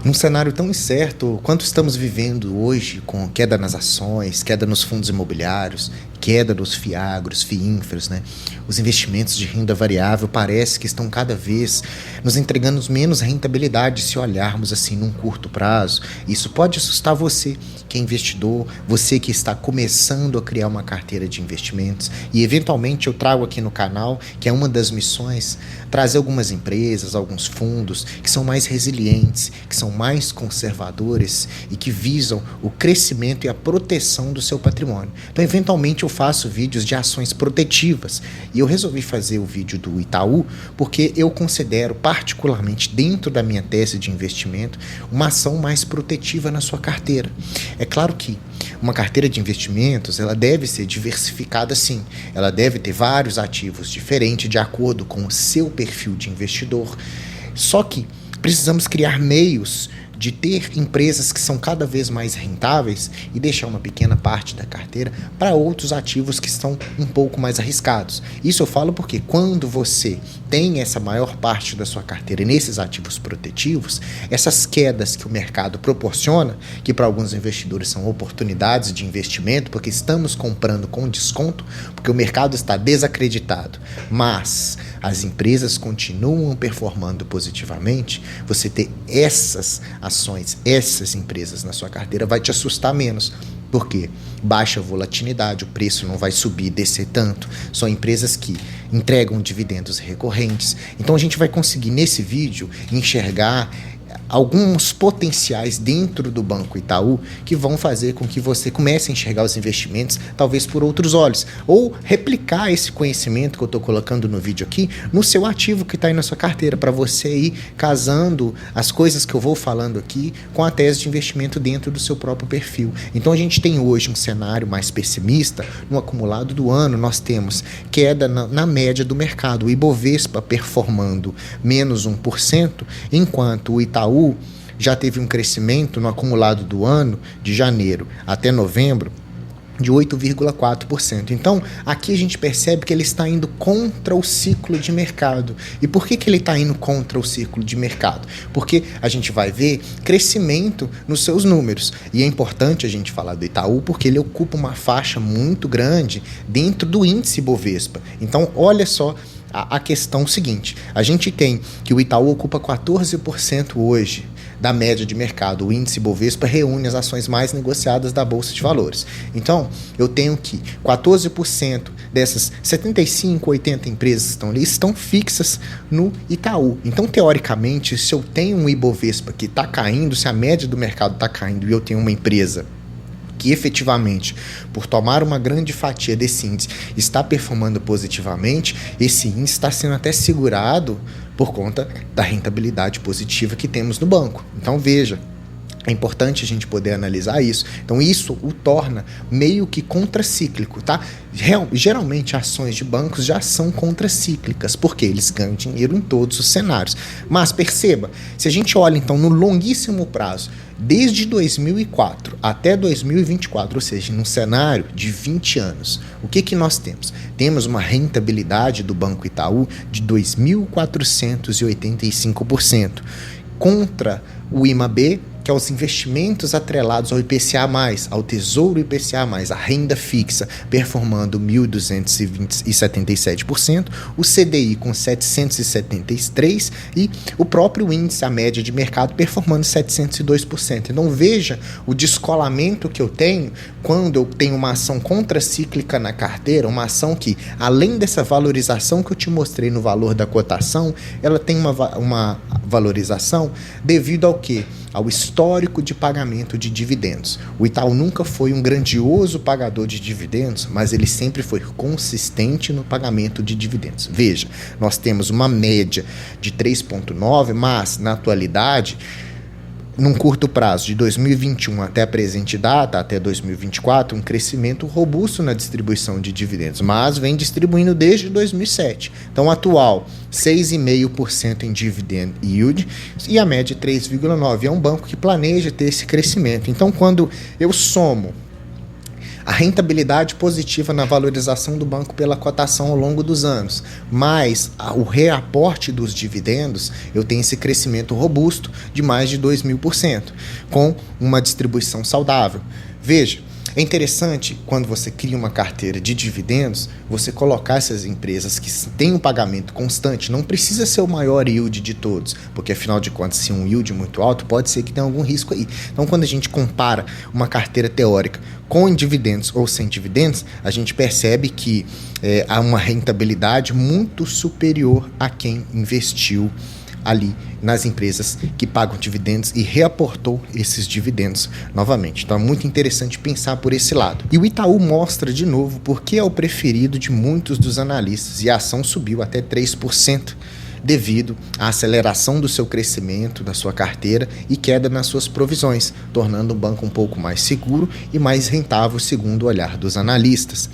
Num cenário tão incerto quanto estamos vivendo hoje, com queda nas ações, queda nos fundos imobiliários, queda nos fiagros, FIINFRAs, né? Os investimentos de renda variável parece que estão cada vez nos entregando menos rentabilidade se olharmos assim num curto prazo. Isso pode assustar você, que é investidor, você que está começando a criar uma carteira de investimentos, e eventualmente eu trago aqui no canal, que é uma das missões, trazer algumas empresas, alguns fundos que são mais resilientes, que são mais conservadores e que visam o crescimento e a proteção do seu patrimônio. Então, eventualmente eu faço vídeos de ações protetivas, e eu resolvi fazer o vídeo do Itaú porque eu considero, particularmente dentro da minha tese de investimento, uma ação mais protetiva na sua carteira. É claro que uma carteira de investimentos, ela deve ser diversificada sim, ela deve ter vários ativos diferentes de acordo com o seu perfil de investidor, só que precisamos criar meios de ter empresas que são cada vez mais rentáveis e deixar uma pequena parte da carteira para outros ativos que estão um pouco mais arriscados. Isso eu falo porque quando você tem essa maior parte da sua carteira nesses ativos protetivos, essas quedas que o mercado proporciona, que para alguns investidores são oportunidades de investimento, porque estamos comprando com desconto, porque o mercado está desacreditado, mas as empresas continuam performando positivamente, você ter essas ações, essas empresas na sua carteira vai te assustar menos. Por quê? Baixa volatilidade, o preço não vai subir e descer tanto. São empresas que entregam dividendos recorrentes. Então a gente vai conseguir nesse vídeo enxergar alguns potenciais dentro do Banco Itaú que vão fazer com que você comece a enxergar os investimentos talvez por outros olhos, ou replicar esse conhecimento que eu estou colocando no vídeo aqui no seu ativo que está aí na sua carteira, para você ir casando as coisas que eu vou falando aqui com a tese de investimento dentro do seu próprio perfil. Então a gente tem hoje um cenário mais pessimista. No acumulado do ano nós temos queda na média do mercado, o Ibovespa performando menos 1%, enquanto o Itaú já teve um crescimento no acumulado do ano, de janeiro até novembro, de 8,4%. Então, aqui a gente percebe que ele está indo contra o ciclo de mercado. E por que ele está indo contra o ciclo de mercado? Porque a gente vai ver crescimento nos seus números. E é importante a gente falar do Itaú porque ele ocupa uma faixa muito grande dentro do índice Bovespa. Então, olha só a questão seguinte, a gente tem que o Itaú ocupa 14% hoje da média de mercado. O índice Bovespa reúne as ações mais negociadas da Bolsa de Valores. Então, eu tenho que 14% dessas 75, 80 empresas que estão ali estão fixas no Itaú. Então, teoricamente, se eu tenho um Ibovespa que está caindo, se a média do mercado está caindo e eu tenho uma empresa que efetivamente, por tomar uma grande fatia desse índice, está performando positivamente, esse índice está sendo até segurado por conta da rentabilidade positiva que temos no banco. Então veja, é importante a gente poder analisar isso. Então isso o torna meio que contracíclico, tá? Geralmente ações de bancos já são contracíclicas, porque eles ganham dinheiro em todos os cenários. Mas perceba, se a gente olha então no longuíssimo prazo, desde 2004 até 2024, ou seja, num cenário de 20 anos, o que nós temos? Temos uma rentabilidade do Banco Itaú de 2.485%, contra o IMAB, que é os investimentos atrelados ao IPCA+, ao Tesouro IPCA+, a renda fixa, performando 1.277%, o CDI com 773% e o próprio índice, a média de mercado, performando 702%. Então veja o descolamento que eu tenho quando eu tenho uma ação contracíclica na carteira, uma ação que, além dessa valorização que eu te mostrei no valor da cotação, ela tem uma valorização devido ao quê? Ao histórico de pagamento de dividendos. O Itaú nunca foi um grandioso pagador de dividendos, mas ele sempre foi consistente no pagamento de dividendos. Veja, nós temos uma média de 3,9, mas na atualidade, num curto prazo, de 2021 até a presente data, até 2024, um crescimento robusto na distribuição de dividendos, mas vem distribuindo desde 2007. Então, atual, 6,5% em dividend yield e a média 3,9%. É um banco que planeja ter esse crescimento. Então, quando eu somo a rentabilidade positiva na valorização do banco pela cotação ao longo dos anos, mas o reaporte dos dividendos, eu tenho esse crescimento robusto de mais de 2.000%, com uma distribuição saudável. Veja, é interessante, quando você cria uma carteira de dividendos, você colocar essas empresas que têm um pagamento constante. Não precisa ser o maior yield de todos, porque afinal de contas, se um yield muito alto, pode ser que tenha algum risco aí. Então, quando a gente compara uma carteira teórica com dividendos ou sem dividendos, a gente percebe que há uma rentabilidade muito superior a quem investiu ali nas empresas que pagam dividendos e reaportou esses dividendos novamente. Então é muito interessante pensar por esse lado. E o Itaú mostra de novo porque é o preferido de muitos dos analistas e a ação subiu até 3% devido à aceleração do seu crescimento, da sua carteira e queda nas suas provisões, tornando o banco um pouco mais seguro e mais rentável segundo o olhar dos analistas.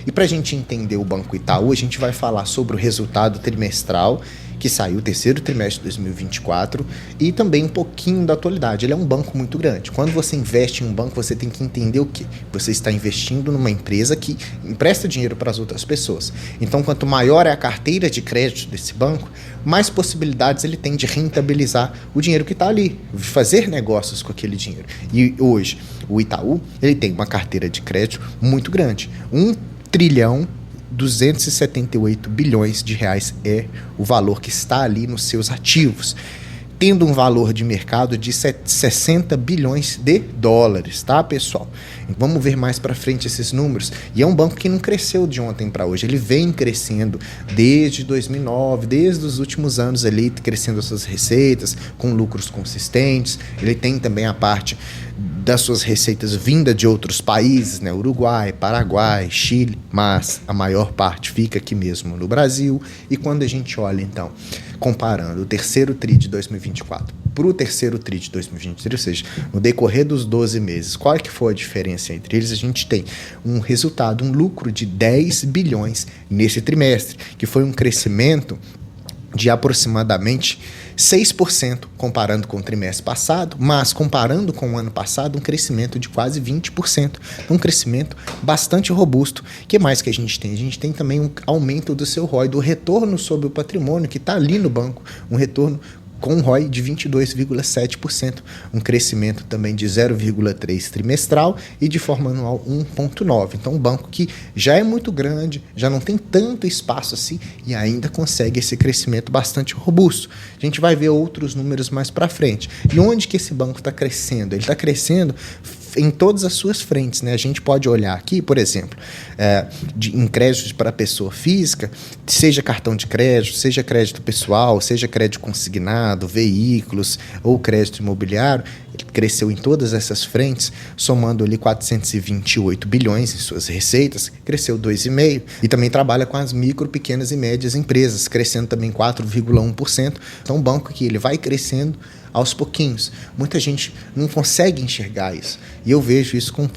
E para a gente entender o Banco Itaú, a gente vai falar sobre o resultado trimestral que saiu o terceiro trimestre de 2024 e também um pouquinho da atualidade. Ele é um banco muito grande. Quando você investe em um banco, você tem que entender o quê? Você está investindo numa empresa que empresta dinheiro para as outras pessoas. Então, quanto maior é a carteira de crédito desse banco, mais possibilidades ele tem de rentabilizar o dinheiro que está ali, fazer negócios com aquele dinheiro. E hoje, o Itaú, ele tem uma carteira de crédito muito grande. 1.278 bilhões de reais é o valor que está ali nos seus ativos, tendo um valor de mercado de 60 bilhões de dólares, tá, pessoal? Vamos ver mais para frente esses números. E é um banco que não cresceu de ontem para hoje, ele vem crescendo desde 2009, desde os últimos anos ali, crescendo as suas receitas, com lucros consistentes. Ele tem também a parte das suas receitas vinda de outros países, né? Uruguai, Paraguai, Chile, mas a maior parte fica aqui mesmo no Brasil. E quando a gente olha, então, comparando o terceiro TRI de 2024 para o terceiro TRI de 2023, ou seja, no decorrer dos 12 meses, qual é que foi a diferença entre eles? A gente tem um resultado, um lucro de 10 bilhões nesse trimestre, que foi um crescimento de aproximadamente 6% comparando com o trimestre passado, mas comparando com o ano passado, um crescimento de quase 20%. Um crescimento bastante robusto. O que mais que a gente tem? A gente tem também um aumento do seu ROI, do retorno sobre o patrimônio que está ali no banco, um retorno com um ROI de 22,7%, um crescimento também de 0,3% trimestral e de forma anual 1,9%. Então um banco que já é muito grande, já não tem tanto espaço assim e ainda consegue esse crescimento bastante robusto. A gente vai ver outros números mais para frente. E onde que esse banco está crescendo? Ele está crescendo em todas as suas frentes, né? A gente pode olhar aqui, por exemplo, em créditos para pessoa física, seja cartão de crédito, seja crédito pessoal, seja crédito consignado, veículos ou crédito imobiliário, ele cresceu em todas essas frentes, somando ali 428 bilhões em suas receitas, cresceu 2,5%, e também trabalha com as micro, pequenas e médias empresas, crescendo também 4,1%. Então, um banco que ele vai crescendo aos pouquinhos. Muita gente não consegue enxergar isso. E eu vejo isso com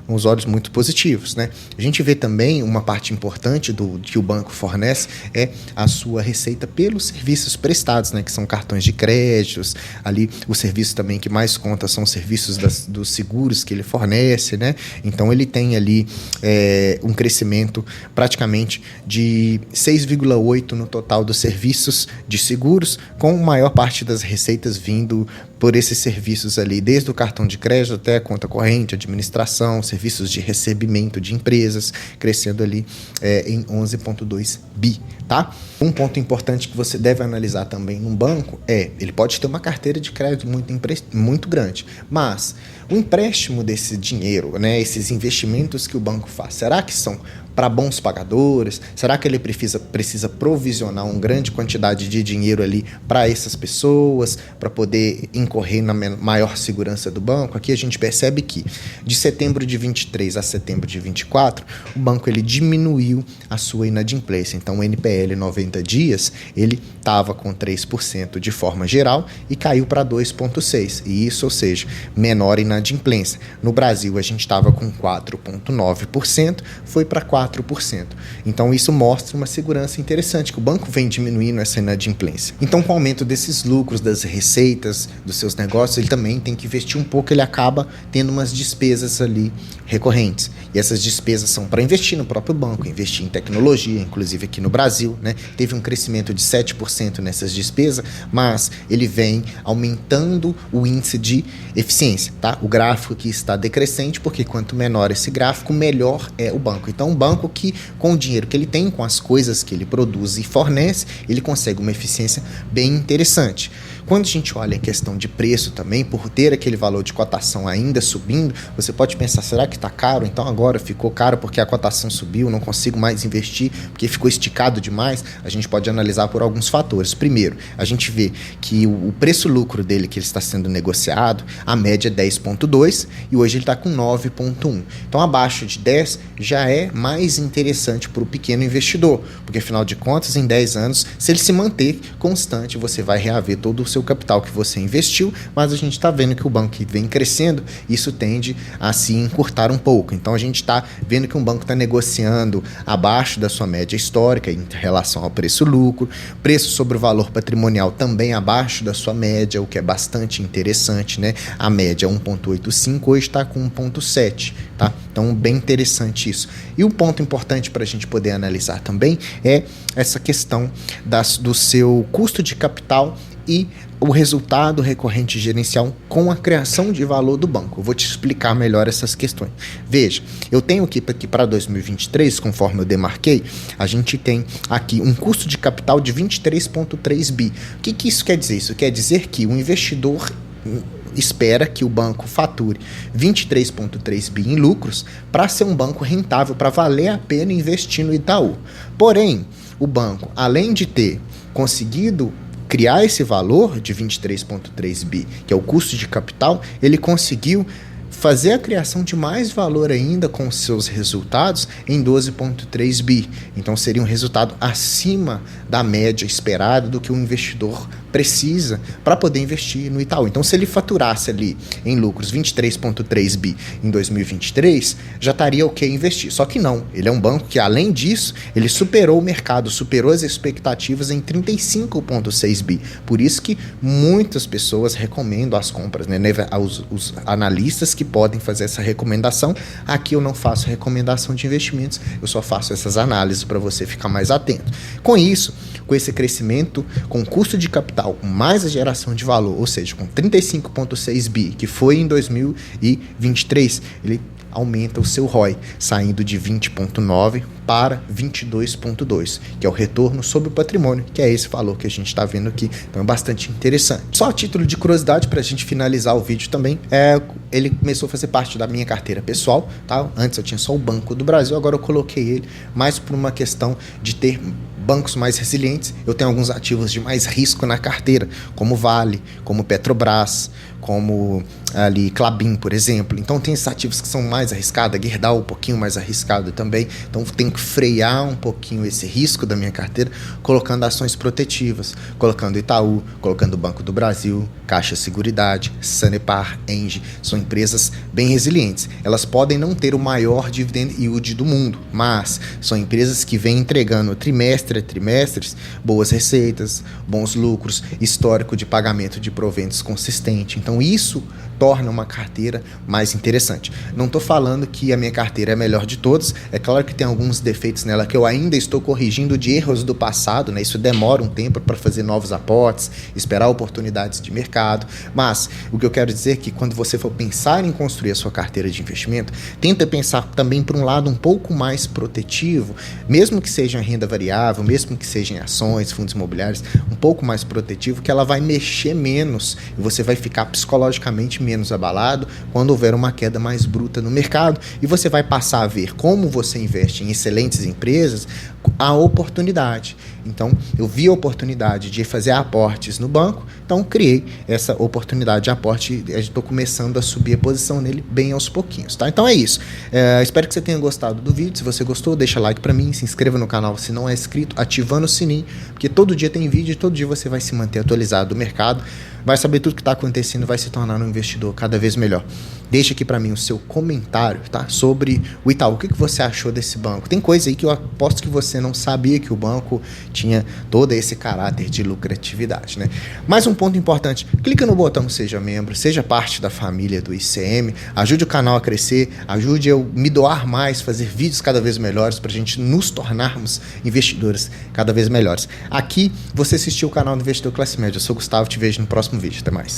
os olhos muito positivos, né? A gente vê também uma parte importante do que o banco fornece é a sua receita pelos serviços prestados, né? Que são cartões de créditos, ali o serviço também que mais conta são os serviços dos seguros que ele fornece, né? Então ele tem ali um crescimento praticamente de 6,8% no total dos serviços de seguros, com a maior parte das receitas vindo por esses serviços ali, desde o cartão de crédito até a conta corrente, administração, serviços de recebimento de empresas, crescendo ali em 11,2 bi, tá? Um ponto importante que você deve analisar também num banco ele pode ter uma carteira de crédito muito grande, mas o empréstimo desse dinheiro, né, esses investimentos que o banco faz, será que são para bons pagadores? Será que ele precisa provisionar uma grande quantidade de dinheiro ali para essas pessoas, para poder incorrer na maior segurança do banco? Aqui a gente percebe que de setembro de 23 a setembro de 24, o banco ele diminuiu a sua inadimplência. Então o NPL 90 90 dias, ele estava com 3% de forma geral e caiu para 2,6%. E isso, ou seja, menor inadimplência. No Brasil, a gente estava com 4,9%, foi para 4%. Então, isso mostra uma segurança interessante, que o banco vem diminuindo essa inadimplência. Então, com o aumento desses lucros, das receitas, dos seus negócios, ele também tem que investir um pouco, ele acaba tendo umas despesas ali recorrentes. E essas despesas são para investir no próprio banco, investir em tecnologia, inclusive aqui no Brasil, né? Teve um crescimento de 7% nessas despesas, mas ele vem aumentando o índice de eficiência, tá? O gráfico aqui está decrescente, porque quanto menor esse gráfico, melhor é o banco. Então, um banco que, com o dinheiro que ele tem, com as coisas que ele produz e fornece, ele consegue uma eficiência bem interessante. Quando a gente olha em questão de preço também, por ter aquele valor de cotação ainda subindo, você pode pensar, será que está caro? Então agora ficou caro porque a cotação subiu, não consigo mais investir porque ficou esticado demais. A gente pode analisar por alguns fatores. Primeiro, a gente vê que o preço-lucro dele que ele está sendo negociado, a média é 10,2 e hoje ele está com 9,1. Então abaixo de 10 já é mais interessante para o pequeno investidor, porque afinal de contas, em 10 anos, se ele se manter constante, você vai reaver todo o seu capital que você investiu, mas a gente está vendo que o banco que vem crescendo, isso tende a se encurtar um pouco. Então a gente está vendo que um banco está negociando abaixo da sua média histórica em relação ao preço-lucro, preço sobre o valor patrimonial também abaixo da sua média, o que é bastante interessante, né? A média é 1,85, hoje está com 1,7, tá? Então bem interessante isso. E um ponto importante para a gente poder analisar também é essa questão do seu custo de capital e o resultado recorrente gerencial com a criação de valor do banco. Eu vou te explicar melhor essas questões. Veja, eu tenho aqui para 2023, conforme eu demarquei, a gente tem aqui um custo de capital de 23,3 bi. O que isso quer dizer? Isso quer dizer que o investidor espera que o banco fature 23,3 bi em lucros para ser um banco rentável, para valer a pena investir no Itaú. Porém, o banco, além de ter conseguido criar esse valor de 23,3 bi, que é o custo de capital, ele conseguiu fazer a criação de mais valor ainda com os seus resultados em 12,3 bi. Então seria um resultado acima da média esperada do que o investidor precisa para poder investir no Itaú. Então, se ele faturasse ali em lucros 23,3 bi em 2023, já estaria ok investir. Só que não, ele é um banco que, além disso, ele superou o mercado, superou as expectativas em 35,6 bi. Por isso que muitas pessoas recomendam as compras, né? Os analistas que podem fazer essa recomendação. Aqui eu não faço recomendação de investimentos, eu só faço essas análises para você ficar mais atento. Com isso, com esse crescimento, com custo de capital, mais a geração de valor, ou seja, com 35,6 bi, que foi em 2023, ele aumenta o seu ROI, saindo de 20,9 para 22,2, que é o retorno sobre o patrimônio, que é esse valor que a gente está vendo aqui. Então é bastante interessante. Só a título de curiosidade, para a gente finalizar o vídeo também, ele começou a fazer parte da minha carteira pessoal, tá? Antes eu tinha só o Banco do Brasil, agora eu coloquei ele mais por uma questão de ter bancos mais resilientes. Eu tenho alguns ativos de mais risco na carteira, como Vale, como Petrobras, como ali Klabin, por exemplo. Então tem esses ativos que são mais arriscados, a Gerdau um pouquinho mais arriscado também. Então tenho que frear um pouquinho esse risco da minha carteira, colocando ações protetivas, colocando Itaú, colocando Banco do Brasil, Caixa Seguridade, Sanepar, Engie. São empresas bem resilientes. Elas podem não ter o maior dividend yield do mundo, mas são empresas que vêm entregando trimestre a trimestres boas receitas, bons lucros, histórico de pagamento de proventos consistente. Então isso torna uma carteira mais interessante. Não estou falando que a minha carteira é a melhor de todas, é claro que tem alguns defeitos nela que eu ainda estou corrigindo de erros do passado, né? Isso demora um tempo para fazer novos aportes, esperar oportunidades de mercado, mas o que eu quero dizer é que quando você for pensar em construir a sua carteira de investimento, tenta pensar também por um lado um pouco mais protetivo, mesmo que seja em renda variável, mesmo que seja em ações, fundos imobiliários, um pouco mais protetivo, que ela vai mexer menos e você vai ficar psicologicamente menos abalado quando houver uma queda mais bruta no mercado, e você vai passar a ver como você investe em excelentes empresas a oportunidade. Então, eu vi a oportunidade de fazer aportes no banco, então criei essa oportunidade de aporte e estou começando a subir a posição nele bem aos pouquinhos, tá? Então é isso. Espero que você tenha gostado do vídeo. Se você gostou, deixa like para mim, se inscreva no canal se não é inscrito, inscrito, ativando o sininho, porque todo dia tem vídeo e todo dia você vai se manter atualizado do mercado, vai saber tudo que está acontecendo, vai se tornar um investidor cada vez melhor. Deixa aqui para mim o seu comentário, tá? Sobre o Itaú. O que você achou desse banco? Tem coisa aí que eu aposto que você não sabia que o banco tinha todo esse caráter de lucratividade, né? Mais um ponto importante, clica no botão Seja Membro, seja parte da família do ICM, ajude o canal a crescer, ajude eu me doar mais, fazer vídeos cada vez melhores para a gente nos tornarmos investidores cada vez melhores. Aqui você assistiu o canal do Investidor Classe Média. Eu sou o Gustavo, te vejo no próximo vídeo. Até mais.